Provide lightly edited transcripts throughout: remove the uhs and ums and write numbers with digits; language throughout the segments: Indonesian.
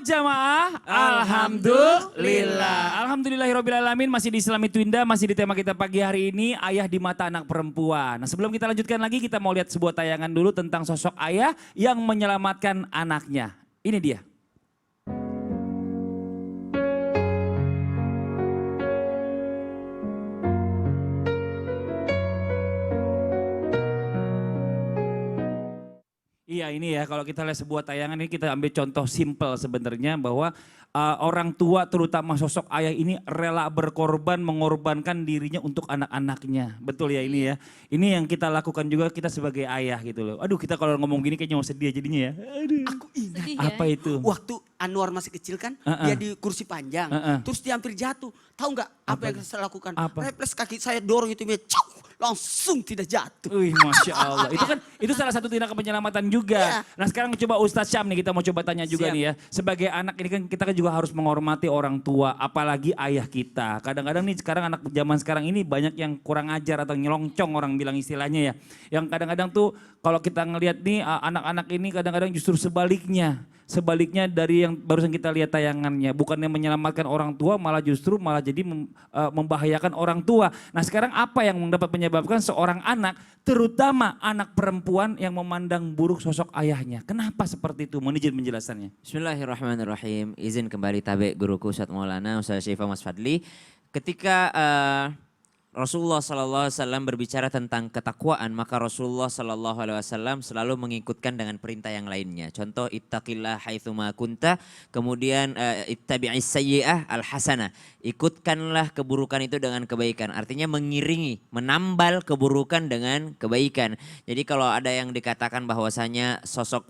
jamaah? Alhamdulillah. Alhamdulillahirrabbilalamin, masih di Islami Twinda, masih di tema kita pagi hari ini, ayah di mata anak perempuan. Nah, sebelum kita lanjutkan lagi, kita mau lihat sebuah tayangan dulu tentang sosok ayah yang menyelamatkan anaknya. Ini dia. Iya, ini ya, kalau kita lihat sebuah tayangan ini kita ambil contoh simpel sebenarnya bahwa orang tua terutama sosok ayah ini rela berkorban, mengorbankan dirinya untuk anak-anaknya. Betul ya ini ya. Ini yang kita lakukan juga kita sebagai ayah gitu loh. Aduh, kita kalau ngomong gini kayaknya mau sedih jadinya ya. Aduh. Aku ingat. Sedih Apa ya? itu? Waktu Anwar masih kecil kan, dia di kursi panjang, terus dia hampir jatuh. Tahu nggak apa yang saya lakukan? Apa? Refleks kaki saya dorong itu, langsung tidak jatuh. Wih, Masya Allah. Itu salah satu tindakan penyelamatan juga. Iya. Nah sekarang coba Ustadz Syam nih, kita mau coba tanya juga Siap. nih ya. Sebagai anak ini kan kita kan juga harus menghormati orang tua, apalagi ayah kita. Kadang-kadang nih sekarang anak zaman sekarang ini banyak yang kurang ajar atau nyelongcong orang bilang istilahnya ya. Yang kadang-kadang tuh kalau kita ngelihat nih anak-anak ini kadang-kadang justru sebaliknya. Sebaliknya dari yang barusan kita lihat tayangannya, bukannya menyelamatkan orang tua, malah justru malah jadi membahayakan orang tua. Nah sekarang apa yang dapat menyebabkan seorang anak, terutama anak perempuan yang memandang buruk sosok ayahnya? Kenapa seperti itu? Mohon izin menjelaskannya. Bismillahirrahmanirrahim. Izin kembali tabe guruku Ustadz Maulana, Ustadz Syifa Mas Fadli. Ketika Rasulullah SAW berbicara tentang ketakwaan, maka Rasulullah SAW selalu mengikutkan dengan perintah yang lainnya. Contoh, ittaqillah haitsuma kunta, kemudian ittabi'is sayyi'ah al-hasanah. Ikutkanlah keburukan itu dengan kebaikan. Artinya mengiringi, menambal keburukan dengan kebaikan. Jadi kalau ada yang dikatakan bahwasanya sosok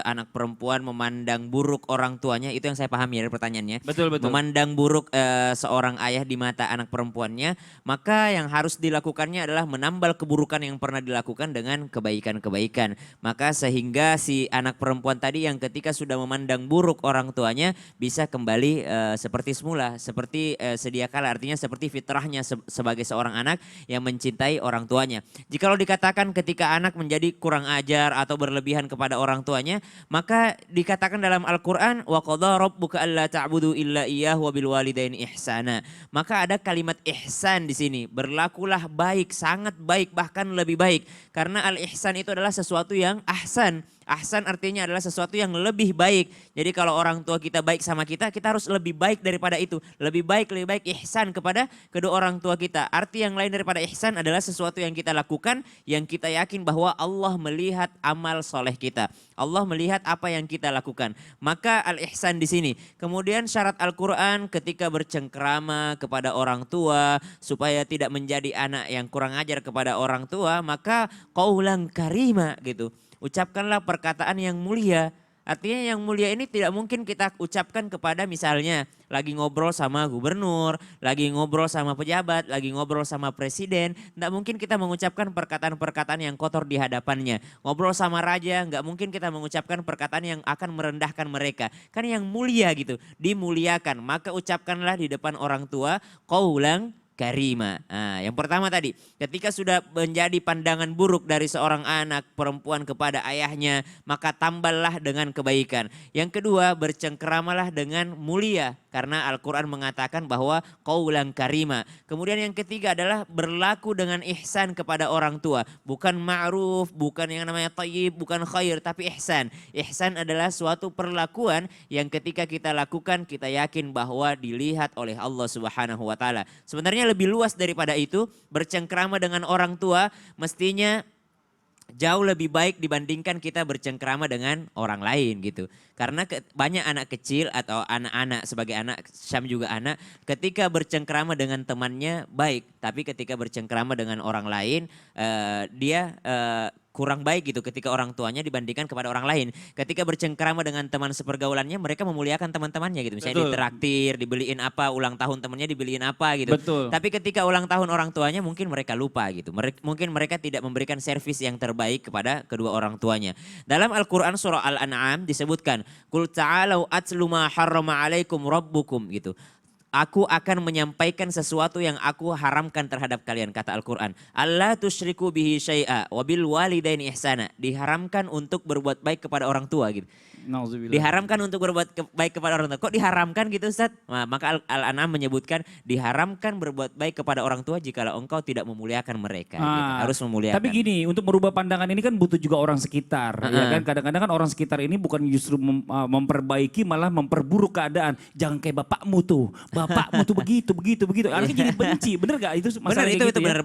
anak perempuan memandang buruk orang tuanya, itu yang saya pahami dari pertanyaannya. Betul, betul. Memandang buruk seorang ayah di mata anak perempuannya, maka yang harus dilakukannya adalah menambal keburukan yang pernah dilakukan dengan kebaikan-kebaikan. Maka sehingga si anak perempuan tadi yang ketika sudah memandang buruk orang tuanya bisa kembali seperti semula, seperti sedia kala, artinya seperti fitrahnya sebagai seorang anak yang mencintai orang tuanya. Jikalau dikatakan ketika anak menjadi kurang ajar atau berlebihan kepada orang tuanya, maka dikatakan dalam Al-Quran, wa qadha rabbuka alla ta'budu illa iyyahu wa bil walidaini ihsana. Maka ada kalimat ihsan di sini. Berlakulah baik, sangat baik, bahkan lebih baik. Karena al-ihsan itu adalah sesuatu yang ahsan. Ahsan artinya adalah sesuatu yang lebih baik. Jadi kalau orang tua kita baik sama kita, kita harus lebih baik daripada itu. Lebih baik ihsan kepada kedua orang tua kita. Arti yang lain daripada ihsan adalah sesuatu yang kita lakukan, yang kita yakin bahwa Allah melihat amal soleh kita. Allah melihat apa yang kita lakukan. Maka al-ihsan di sini. Kemudian syarat Al-Quran ketika bercengkrama kepada orang tua, supaya tidak menjadi anak yang kurang ajar kepada orang tua, maka qaulan karima gitu. Ucapkanlah perkataan yang mulia. Artinya yang mulia ini tidak mungkin kita ucapkan kepada misalnya lagi ngobrol sama gubernur, lagi ngobrol sama pejabat, lagi ngobrol sama presiden. Tidak mungkin kita mengucapkan perkataan-perkataan yang kotor di hadapannya. Ngobrol sama raja, nggak mungkin kita mengucapkan perkataan yang akan merendahkan mereka. Kan yang mulia gitu, dimuliakan. Maka ucapkanlah di depan orang tua, qaulan karima. Nah, yang pertama tadi, ketika sudah menjadi pandangan buruk dari seorang anak perempuan kepada ayahnya, maka tamballah dengan kebaikan. Yang kedua, bercengkeramalah dengan mulia. Karena Al-Quran mengatakan bahwa qaulan karima. Kemudian yang ketiga adalah berlaku dengan ihsan kepada orang tua. Bukan ma'ruf, bukan yang namanya thayyib, bukan khair, tapi ihsan. Ihsan adalah suatu perlakuan yang ketika kita lakukan, kita yakin bahwa dilihat oleh Allah Subhanahu wa Ta'ala. Sebenarnya lebih luas daripada itu, bercengkrama dengan orang tua mestinya jauh lebih baik dibandingkan kita bercengkrama dengan orang lain gitu. Karena banyak anak kecil atau anak-anak, sebagai anak, Syam juga anak, ketika bercengkrama dengan temannya baik. Tapi ketika bercengkrama dengan orang lain, dia kurang baik gitu ketika orang tuanya dibandingkan kepada orang lain. Ketika bercengkrama dengan teman sepergaulannya, mereka memuliakan teman-temannya gitu. Misalnya ditraktir, dibeliin apa, ulang tahun temannya dibeliin apa gitu. Betul. Tapi ketika ulang tahun orang tuanya mungkin mereka lupa gitu. Mungkin mereka tidak memberikan servis yang terbaik kepada kedua orang tuanya. Dalam Al-Quran surah Al-An'am disebutkan, Qul ta'alau atlu ma harrama alaikum rabbukum gitu. aku akan menyampaikan sesuatu yang aku haramkan terhadap kalian, kata Al-Quran. Allah tusyriku bihi syai'a wabil walidaini ihsana. Diharamkan untuk berbuat baik kepada orang tua gitu. Nauzubillah. Diharamkan untuk berbuat baik kepada orang tua. Kok diharamkan gitu Ustaz? Nah, maka Al-An'am menyebutkan diharamkan berbuat baik kepada orang tua jikalau engkau tidak memuliakan mereka. Gitu. Harus memuliakan. Tapi gini, untuk merubah pandangan ini kan butuh juga orang sekitar. Ya kan? Kadang-kadang kan orang sekitar ini bukan justru memperbaiki, malah memperburuk keadaan. Jangan kayak bapakmu tuh begitu. Anaknya jadi benci, bener gak? Itu masalah Benar, itu gitu benar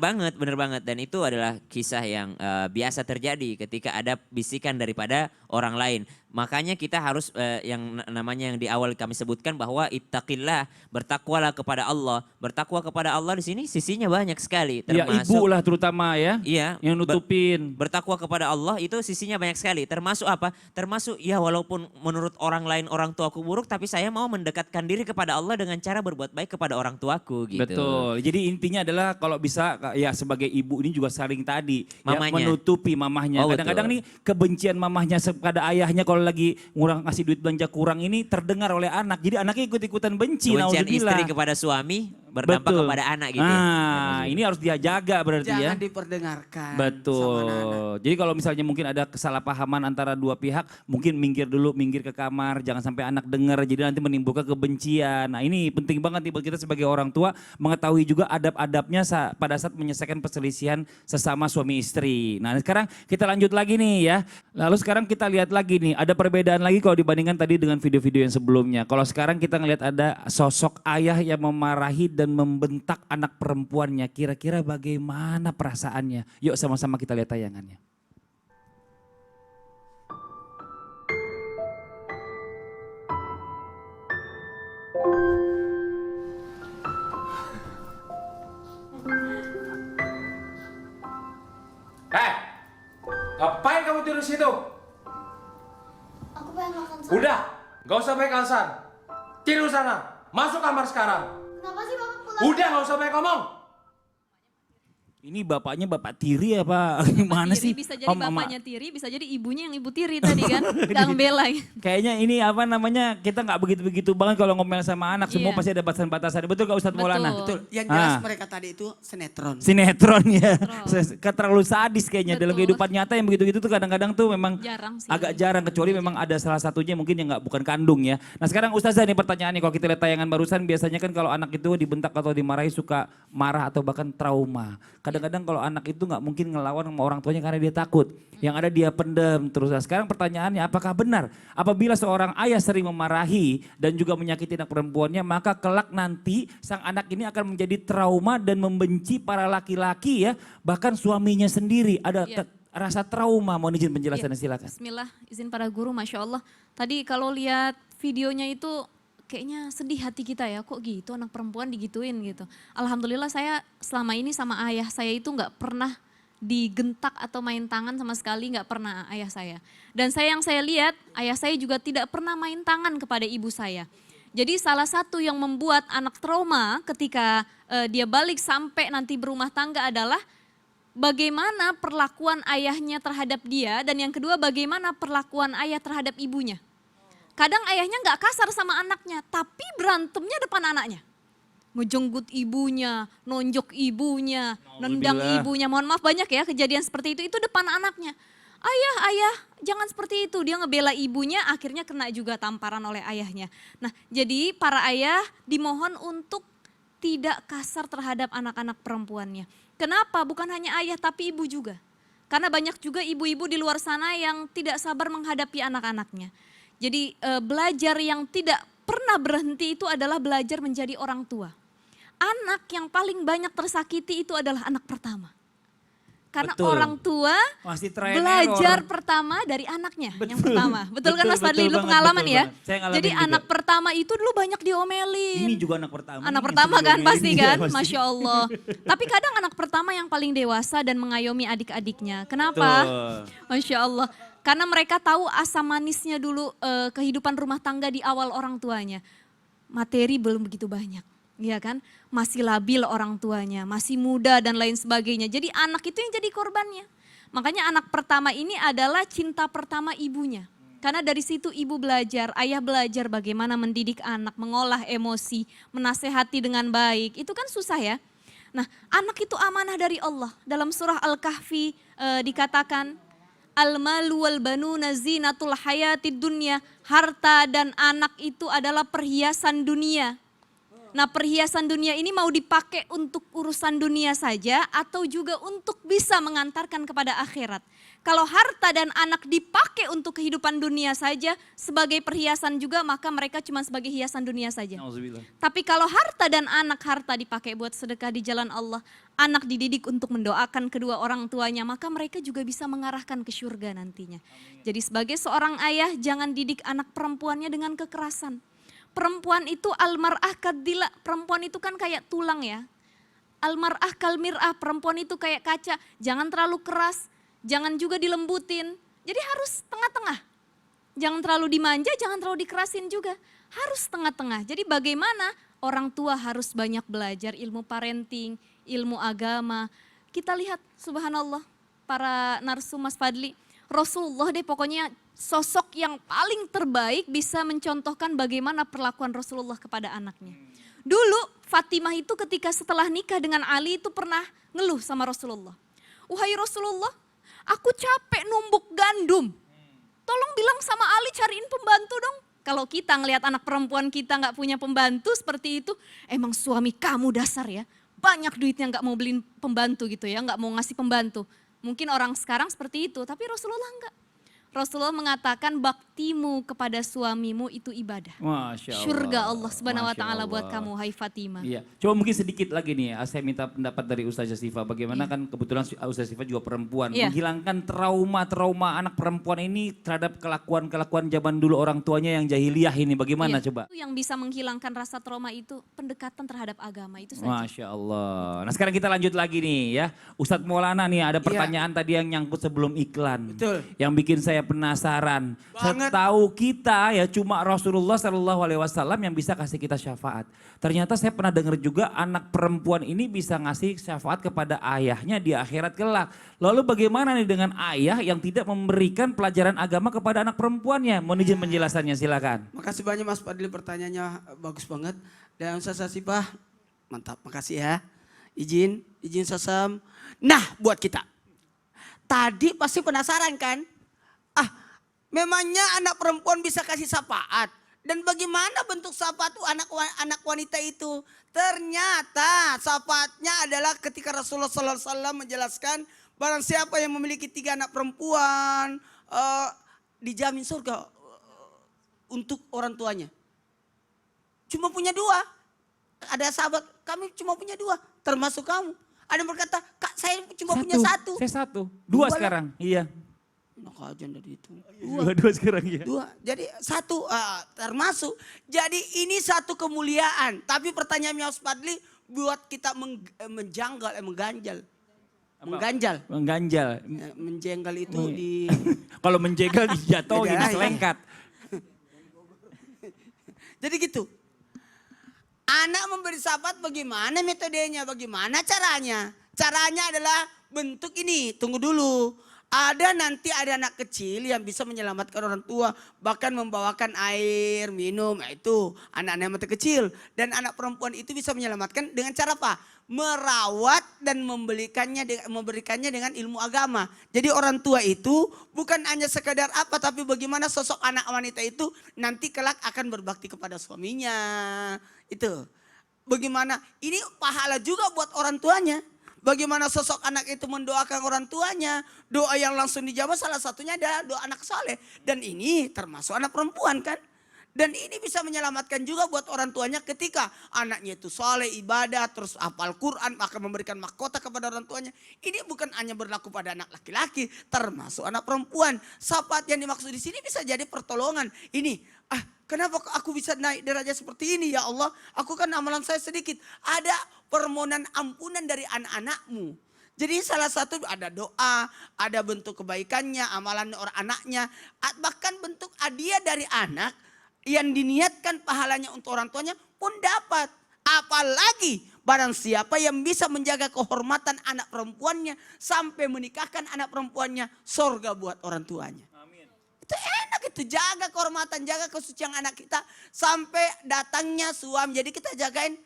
banget. Dan itu adalah kisah yang biasa terjadi ketika ada bisikan daripada orang lain. Makanya kita harus yang namanya yang di awal kami sebutkan bahwa ittaqillah, bertakwalah kepada Allah. Bertakwa kepada Allah di sini sisinya banyak sekali. Ya ibu lah terutama ya, iya, yang nutupin. Bertakwa kepada Allah itu sisinya banyak sekali. Termasuk apa? Termasuk ya walaupun menurut orang lain orang tuaku buruk, tapi saya mau mendekatkan diri kepada Allah dengan cara berbuat baik kepada orang tuaku gitu. Betul. Jadi intinya adalah kalau bisa ya sebagai ibu ini juga saling tadi Mamanya. ya, menutupi mamahnya. Oh, Kadang-kadang betul. nih kebencian mamahnya kepada ayahnya kalau lagi ngurang ngasih duit belanja kurang ini terdengar oleh anak. Jadi anaknya ikut-ikutan benci. Kebencian Nauzubillah. istri kepada suami berdampak Betul. kepada anak gitu. Nah, ini harus dia jaga berarti ya. Jangan diperdengarkan. Betul. Sama anak-anak. Jadi kalau misalnya mungkin ada kesalahpahaman antara dua pihak, mungkin minggir ke kamar, jangan sampai anak dengar. Jadi nanti menimbulkan kebencian. Nah ini penting banget nih buat kita sebagai orang tua mengetahui juga adab-adabnya pada saat menyelesaikan perselisihan sesama suami istri. Nah sekarang kita lanjut lagi nih ya. Lalu sekarang kita lihat lagi nih, ada perbedaan lagi kalau dibandingkan tadi dengan video-video yang sebelumnya. Kalau sekarang kita ngelihat ada sosok ayah yang memarahi dan membentak anak perempuannya. Kira-kira bagaimana perasaannya? Yuk sama-sama kita lihat tayangannya. Ngapain kamu tidur di situ? Aku pengen makan sama. Udah, gak usah baik alasan. Tidur sana, masuk kamar sekarang. Kenapa sih Bapak pulang? Udah, gak usah baik ngomong. Ini bapaknya bapak tiri apa gimana sih? Tiri, bisa jadi Mama. bapaknya Tiri, bisa jadi ibunya yang ibu Tiri tadi kan. Gak ngebela. Kayaknya ini apa namanya, kita nggak begitu-begitu banget kalau ngomel sama anak. Semua Iya. pasti ada batasan-batasan. Betul gak Ustadz Betul. Maulana? Betul. Yang jelas Ah. mereka tadi itu sinetron. Sinetron ya. Sinetron. Terlalu sadis kayaknya. Dalam Betul. kehidupan nyata yang begitu-gitu tuh kadang-kadang tuh memang Jarang sih. agak jarang. Kecuali memang ada salah satunya mungkin yang bukan kandung ya. Nah sekarang Ustazah nih pertanyaannya, kalau kita lihat tayangan barusan biasanya kan kalau anak itu dibentak atau dimarahi suka marah atau bahkan trauma. Kadang-kadang kalau anak itu nggak mungkin ngelawan sama orang tuanya karena dia takut. Yang ada dia pendem terus. Nah, sekarang pertanyaannya, apakah benar apabila seorang ayah sering memarahi dan juga menyakiti anak perempuannya, maka kelak nanti sang anak ini akan menjadi trauma dan membenci para laki-laki ya, bahkan suaminya sendiri. Ada Iya. rasa trauma. Mohon izin penjelasannya, silakan. Bismillah, izin para guru, Masya Allah. Tadi kalau lihat videonya itu kayaknya sedih hati kita ya, kok gitu anak perempuan digituin gitu. Alhamdulillah saya selama ini sama ayah saya itu nggak pernah digentak atau main tangan sama sekali, nggak pernah ayah saya. Dan yang saya lihat, ayah saya juga tidak pernah main tangan kepada ibu saya. Jadi salah satu yang membuat anak trauma ketika dia balik sampai nanti berumah tangga adalah bagaimana perlakuan ayahnya terhadap dia, dan yang kedua bagaimana perlakuan ayah terhadap ibunya. Kadang ayahnya nggak kasar sama anaknya, tapi berantemnya depan anaknya. Ngejenggut ibunya, nonjok ibunya, nendang Nauzubillah. ibunya. Mohon maaf, banyak ya kejadian seperti itu depan anaknya. Ayah, jangan seperti itu. Dia ngebela ibunya, akhirnya kena juga tamparan oleh ayahnya. Nah, jadi para ayah dimohon untuk tidak kasar terhadap anak-anak perempuannya. Kenapa? Bukan hanya ayah tapi ibu juga. Karena banyak juga ibu-ibu di luar sana yang tidak sabar menghadapi anak-anaknya. Jadi belajar yang tidak pernah berhenti itu adalah belajar menjadi orang tua. Anak yang paling banyak tersakiti itu adalah anak pertama. Karena Betul. orang tua Masih trial belajar error. pertama dari anaknya yang Betul. pertama. Betul kan Mas Betul Fadli, lu banget, pengalaman betul ya? banget. Saya ngalamin Jadi juga. anak pertama itu dulu banyak diomelin. Ini juga anak pertama. Anak Ini pertama yang kan sering pasti diomelin. kan, Iya, pasti. Masya Allah. Tapi kadang anak pertama yang paling dewasa dan mengayomi adik-adiknya. Kenapa? Betul. Masya Allah. Karena mereka tahu asam manisnya dulu kehidupan rumah tangga di awal orang tuanya. Materi belum begitu banyak, ya kan? Masih labil orang tuanya, masih muda dan lain sebagainya. Jadi anak itu yang jadi korbannya. Makanya anak pertama ini adalah cinta pertama ibunya. Karena dari situ ibu belajar, ayah belajar bagaimana mendidik anak, mengolah emosi, menasehati dengan baik. Itu kan susah ya. Nah, anak itu amanah dari Allah. Dalam surah Al-Kahfi dikatakan, Al-malu wal banuna zinatul hayatid dunya. Harta dan anak itu adalah perhiasan dunia. Nah, perhiasan dunia ini mau dipakai untuk urusan dunia saja atau juga untuk bisa mengantarkan kepada akhirat. Kalau harta dan anak dipakai untuk kehidupan dunia saja sebagai perhiasan juga, maka mereka cuma sebagai hiasan dunia saja. Tapi kalau harta dan anak, harta dipakai buat sedekah di jalan Allah, anak dididik untuk mendoakan kedua orang tuanya, maka mereka juga bisa mengarahkan ke surga nantinya. Jadi sebagai seorang ayah, jangan didik anak perempuannya dengan kekerasan. Perempuan itu almar'ah kadila, perempuan itu kan kayak tulang ya. Almar'ah kalmir'ah, perempuan itu kayak kaca, jangan terlalu keras, jangan juga dilembutin. Jadi harus tengah-tengah. Jangan terlalu dimanja, jangan terlalu dikerasin juga. Harus tengah-tengah. Jadi bagaimana orang tua harus banyak belajar ilmu parenting, ilmu agama. Kita lihat subhanallah para narsum Mas Fadli, Rasulullah deh pokoknya sosok yang paling terbaik bisa mencontohkan bagaimana perlakuan Rasulullah kepada anaknya. Dulu Fatimah itu ketika setelah nikah dengan Ali itu pernah ngeluh sama Rasulullah. Wahai Rasulullah, aku capek numbuk gandum. Tolong bilang sama Ali cariin pembantu dong. Kalau kita ngelihat anak perempuan kita nggak punya pembantu seperti itu, emang suami kamu dasar ya. Banyak duitnya nggak mau beliin pembantu gitu ya, nggak mau ngasih pembantu. Mungkin orang sekarang seperti itu, tapi Rasulullah enggak. Rasulullah mengatakan baktimu kepada suamimu itu ibadah. Masya Allah. Surga Allah subhanahu wa Masya ta'ala buat Allah. kamu, hai Fatimah. Iya, coba mungkin sedikit lagi nih, saya minta pendapat dari Ustazah Syifa. Bagaimana kan kebetulan Ustazah Syifa juga perempuan, Iya. menghilangkan trauma-trauma anak perempuan ini terhadap kelakuan-kelakuan zaman dulu orang tuanya yang jahiliyah ini. Bagaimana Iya. coba? Itu yang bisa menghilangkan rasa trauma itu pendekatan terhadap agama itu saja. Masya Allah. Nah sekarang kita lanjut lagi nih ya. Ustadz Maulana nih ada pertanyaan tadi yang nyangkut sebelum iklan. Betul. Yang bikin saya penasaran. Banget. Setahu kita ya cuma Rasulullah SAW yang bisa kasih kita syafaat. Ternyata saya pernah dengar juga anak perempuan ini bisa ngasih syafaat kepada ayahnya di akhirat kelak. Lalu bagaimana nih dengan ayah yang tidak memberikan pelajaran agama kepada anak perempuannya? Mohon izin penjelasannya silakan. Makasih banyak Mas Fadli, pertanyaannya bagus banget. Dan Ustazah Syifa, mantap, makasih ya. Izin Sasam. Nah buat kita, tadi pasti penasaran kan? Memangnya anak perempuan bisa kasih syafaat? Dan bagaimana bentuk syafaat anak wanita itu? Ternyata syafaatnya adalah ketika Rasulullah SAW menjelaskan barang siapa yang memiliki 3 anak perempuan dijamin surga untuk orang tuanya. Cuma punya 2. Ada sahabat kami cuma punya 2 termasuk kamu. Ada yang berkata kak saya cuma punya 1. Saya 1. 2 sekarang, iya. Enak aja dari itu. Dua sekarang ya. 2. Jadi 1 termasuk. Jadi ini satu kemuliaan. Tapi pertanyaannya Mas Fadli buat kita menjanggal, mengganjal. Mengganjal. Mengganjal. Menjenggal itu di... Kalau menjegal dijatuhin, Beda, diselengkat. Jadi gitu. Anak memberi syafaat bagaimana metodenya, bagaimana caranya? Caranya adalah bentuk ini, tunggu dulu. Ada nanti ada anak kecil yang bisa menyelamatkan orang tua. Bahkan membawakan air, minum, itu anak-anak mata kecil. Dan anak perempuan itu bisa menyelamatkan dengan cara apa? Merawat dan memberikannya dengan ilmu agama. Jadi orang tua itu bukan hanya sekadar apa, tapi bagaimana sosok anak wanita itu nanti kelak akan berbakti kepada suaminya. Itu. Bagaimana, ini pahala juga buat orang tuanya. Bagaimana sosok anak itu mendoakan orang tuanya. Doa yang langsung dijawab salah satunya adalah doa anak saleh. Dan ini termasuk anak perempuan kan. Dan ini bisa menyelamatkan juga buat orang tuanya ketika anaknya itu saleh, ibadah, terus hafal Quran, akan memberikan mahkota kepada orang tuanya. Ini bukan hanya berlaku pada anak laki-laki, termasuk anak perempuan. Syafaat yang dimaksud di sini bisa jadi pertolongan. Ini, kenapa aku bisa naik derajat seperti ini ya Allah? Aku kan amalan saya sedikit. Ada permohonan ampunan dari anak-anakmu. Jadi salah satu ada doa, ada bentuk kebaikannya, amalan orang anaknya. Bahkan bentuk hadiah dari anak yang diniatkan pahalanya untuk orang tuanya pun dapat. Apalagi barang siapa yang bisa menjaga kehormatan anak perempuannya sampai menikahkan anak perempuannya, surga buat orang tuanya. Itu enak itu, jaga kehormatan, jaga kesucian anak kita sampai datangnya suami. Jadi kita jagain,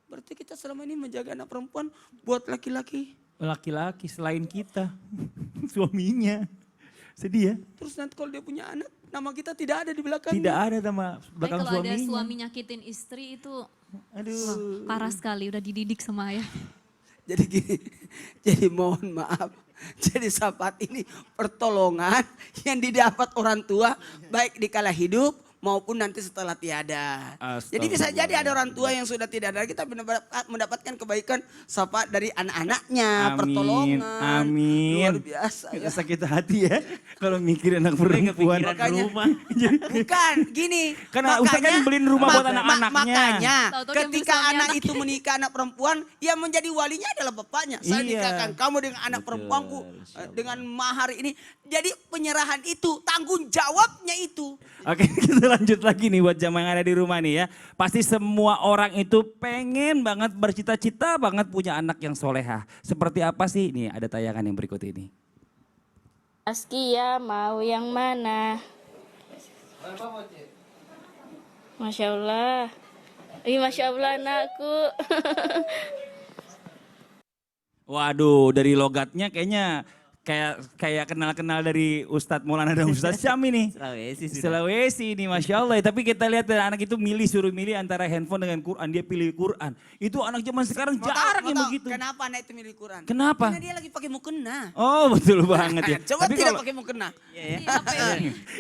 berarti kita selama ini menjaga anak perempuan buat laki-laki. Laki-laki selain kita, suaminya. Sedih ya? Terus nanti kalau dia punya anak, nama kita tidak ada di belakangnya. Tidak ada nama Tapi belakang kalau ada suaminya. suami nyakitin istri itu Aduh. parah sekali, udah dididik sama ayah. Jadi gini, jadi mohon maaf. Jadi sahabat ini pertolongan yang didapat orang tua baik di kala hidup maupun nanti setelah tiada. Jadi bisa jadi ada orang tua yang sudah tidak ada, kita mendapatkan kebaikan syafaat dari anak-anaknya, Amin, pertolongan. amin. Luar biasa Kita ya. sakit hati ya kalau mikir anak perempuan. Makanya, rumah. bukan gini. Karena Ustaz kan beliin rumah buat anak-anaknya. Makanya Tahu-tahu dia ambil ketika suami anak anaknya. itu menikah anak perempuan, yang menjadi walinya adalah bapaknya. Saya Iya. nikahkan kamu dengan anak perempuanku dengan mahar ini. Jadi penyerahan itu, tanggung jawabnya itu. Oke, kita lanjut lagi nih buat jamaah yang ada di rumah nih ya. Pasti semua orang itu pengen banget, bercita-cita banget punya anak yang solehah. Seperti apa sih? Nih ada tayangan yang berikut ini. Askia mau yang mana? Masya Allah. Ih, Masya Allah anakku. Waduh, dari logatnya kayaknya kayak kenal-kenal dari Ustadz Maulana dan Ustadz Syam ini. Sulawesi sudah. Sulawesi ini Masya Allah. Tapi kita lihat anak itu suruh milih antara handphone dengan Quran. Dia pilih Quran. Itu anak zaman sekarang Mau tahu- jarang mau yang tahu begitu. Kenapa anak itu milih Quran? Kenapa? Karena dia lagi pakai mukena. Oh betul banget ya. Coba Tapi tidak kalau- pakai mukena.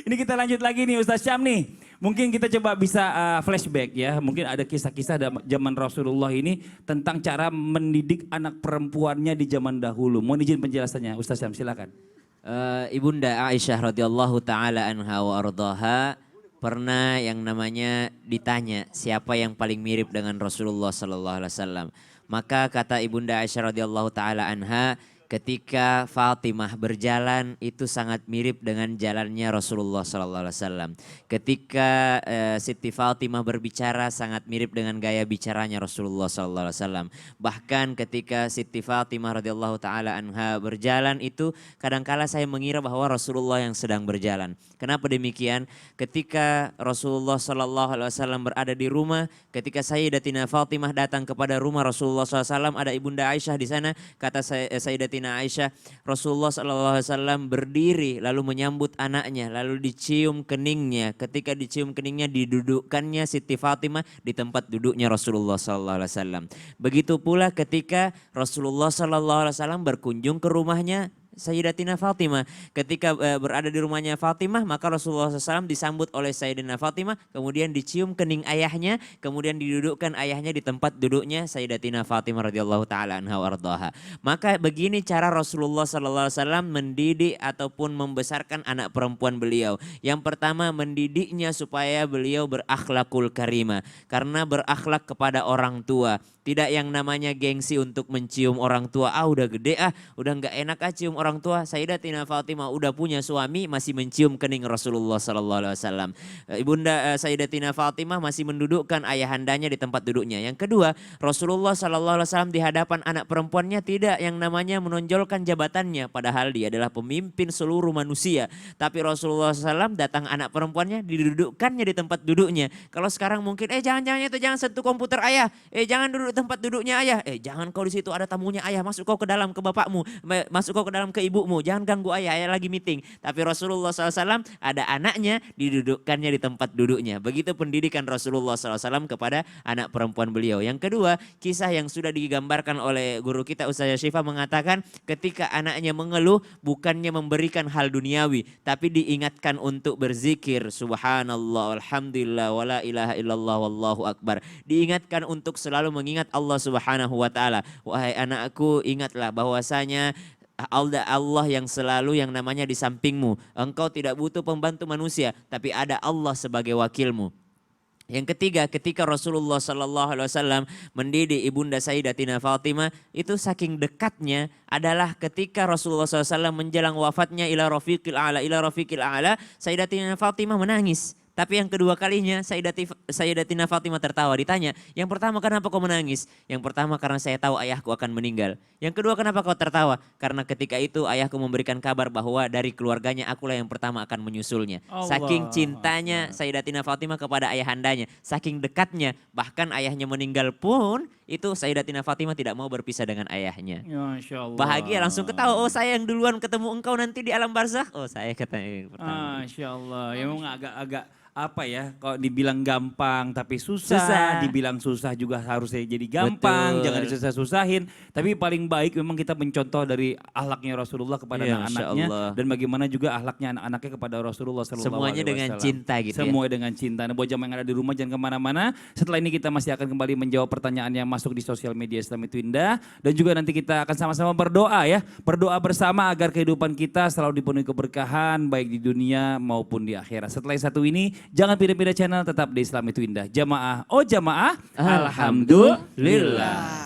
Ini kita lanjut lagi nih Ustadz Syam nih. Mungkin kita coba bisa flashback ya. Mungkin ada kisah-kisah zaman Rasulullah ini tentang cara mendidik anak perempuannya di zaman dahulu. Mohon izin penjelasannya Ustadz Syam, silakan. Ibunda Aisyah radhiyallahu taala anha wa ardhaha pernah yang namanya ditanya siapa yang paling mirip dengan Rasulullah sallallahu alaihi wasallam. Maka kata Ibunda Aisyah radhiyallahu taala anha, ketika Fatimah berjalan itu sangat mirip dengan jalannya Rasulullah sallallahu alaihi wasallam. Ketika Siti Fatimah berbicara sangat mirip dengan gaya bicaranya Rasulullah sallallahu alaihi wasallam. Bahkan ketika Siti Fatimah radhiyallahu taala anha berjalan itu kadangkala saya mengira bahwa Rasulullah yang sedang berjalan. Kenapa demikian? Ketika Rasulullah sallallahu alaihi wasallam berada di rumah, ketika Sayyidatina Fatimah datang kepada rumah Rasulullah sallallahu alaihi wasallam, ada Ibunda Aisyah di sana. Kata Sayyidatina Aisyah, Rasulullah sallallahu alaihi wasallam berdiri lalu menyambut anaknya, lalu dicium keningnya. Ketika dicium keningnya didudukkannya Siti Fatimah di tempat duduknya Rasulullah sallallahu alaihi wasallam. Begitu pula ketika Rasulullah sallallahu alaihi wasallam berkunjung ke rumahnya Sayyidatina Fatimah. Ketika berada di rumahnya Fatimah, maka Rasulullah SAW disambut oleh Sayyidatina Fatimah, kemudian dicium kening ayahnya, kemudian didudukkan ayahnya di tempat duduknya Sayyidatina Fatimah radhiyallahu taala anha wardaha. Maka begini cara Rasulullah SAW mendidik ataupun membesarkan anak perempuan beliau. Yang pertama, mendidiknya supaya beliau berakhlakul karimah, karena berakhlak kepada orang tua. Tidak yang namanya gengsi untuk mencium orang tua. Udah gede udah nggak enak cium orang tua. Sayyidatina Fatimah udah punya suami masih mencium kening Rasulullah sallallahu alaihi wasallam. Ibunda Sayyidatina Fatimah masih mendudukkan ayahandanya di tempat duduknya. Yang kedua, Rasulullah sallallahu alaihi wasallam di hadapan anak perempuannya tidak yang namanya menonjolkan jabatannya, padahal dia adalah pemimpin seluruh manusia. Tapi Rasulullah SAW datang anak perempuannya didudukkannya di tempat duduknya. Kalau sekarang mungkin jangan sentuh komputer ayah. Jangan duduk tempat duduknya ayah. Jangan kau di situ ada tamunya ayah. Masuk kau ke dalam ke bapakmu. Masuk kau ke dalam ke ibumu. Jangan ganggu ayah lagi meeting. Tapi Rasulullah SAW ada anaknya didudukkannya di tempat duduknya. Begitu pendidikan Rasulullah SAW kepada anak perempuan beliau. Yang kedua, kisah yang sudah digambarkan oleh guru kita Ustazah Syifa mengatakan ketika anaknya mengeluh bukannya memberikan hal duniawi, tapi diingatkan untuk berzikir. Subhanallah, alhamdulillah, wala ilaha illallah, wallahu akbar. Diingatkan untuk selalu mengingat Allah Subhanahu wa taala. Wahai anakku, ingatlah bahwasanya Allah yang selalu yang namanya di sampingmu. Engkau tidak butuh pembantu manusia, tapi ada Allah sebagai wakilmu. Yang ketiga, ketika Rasulullah sallallahu alaihi wasallam mendidik Ibunda Sayyidatina Fatimah, itu saking dekatnya adalah ketika Rasulullah SAW menjelang wafatnya ila rafiqil a'la, Sayyidatina Fatimah menangis. Tapi yang kedua kalinya Sayyidatina Fatimah tertawa. Ditanya, yang pertama kenapa kau menangis? Yang pertama karena saya tahu ayahku akan meninggal. Yang kedua kenapa kau tertawa? Karena ketika itu ayahku memberikan kabar bahwa dari keluarganya akulah yang pertama akan menyusulnya. Saking cintanya Sayyidatina Fatimah kepada ayahandanya. Saking dekatnya, bahkan ayahnya meninggal pun itu Sayyidatina Fatimah tidak mau berpisah dengan ayahnya. Ya, Masya Allah. Bahagia langsung ketawa, oh saya yang duluan ketemu engkau nanti di alam barzakh. Oh saya katanya yang pertama. Masya Allah, ya memang agak-agak apa ya, kalau dibilang gampang tapi susah, Susah. dibilang susah juga harusnya jadi gampang, Betul. jangan disusah-susahin. Tapi paling baik memang kita mencontoh dari akhlaknya Rasulullah kepada Iya, anak-anaknya Masya Allah. dan bagaimana juga akhlaknya anak-anaknya kepada Rasulullah SAW. Semuanya dengan cinta gitu ya. Semua dengan cinta. Nah, buat jamaah yang ada di rumah jangan kemana-mana. Setelah ini kita masih akan kembali menjawab pertanyaan yang masuk di sosial media Islam itu Indah. Dan juga nanti kita akan sama-sama berdoa ya. Berdoa bersama agar kehidupan kita selalu dipenuhi keberkahan baik di dunia maupun di akhirat. Setelah yang satu ini jangan pindah-pindah channel, tetap di Islam itu Indah. Jamaah, oh jamaah, alhamdulillah.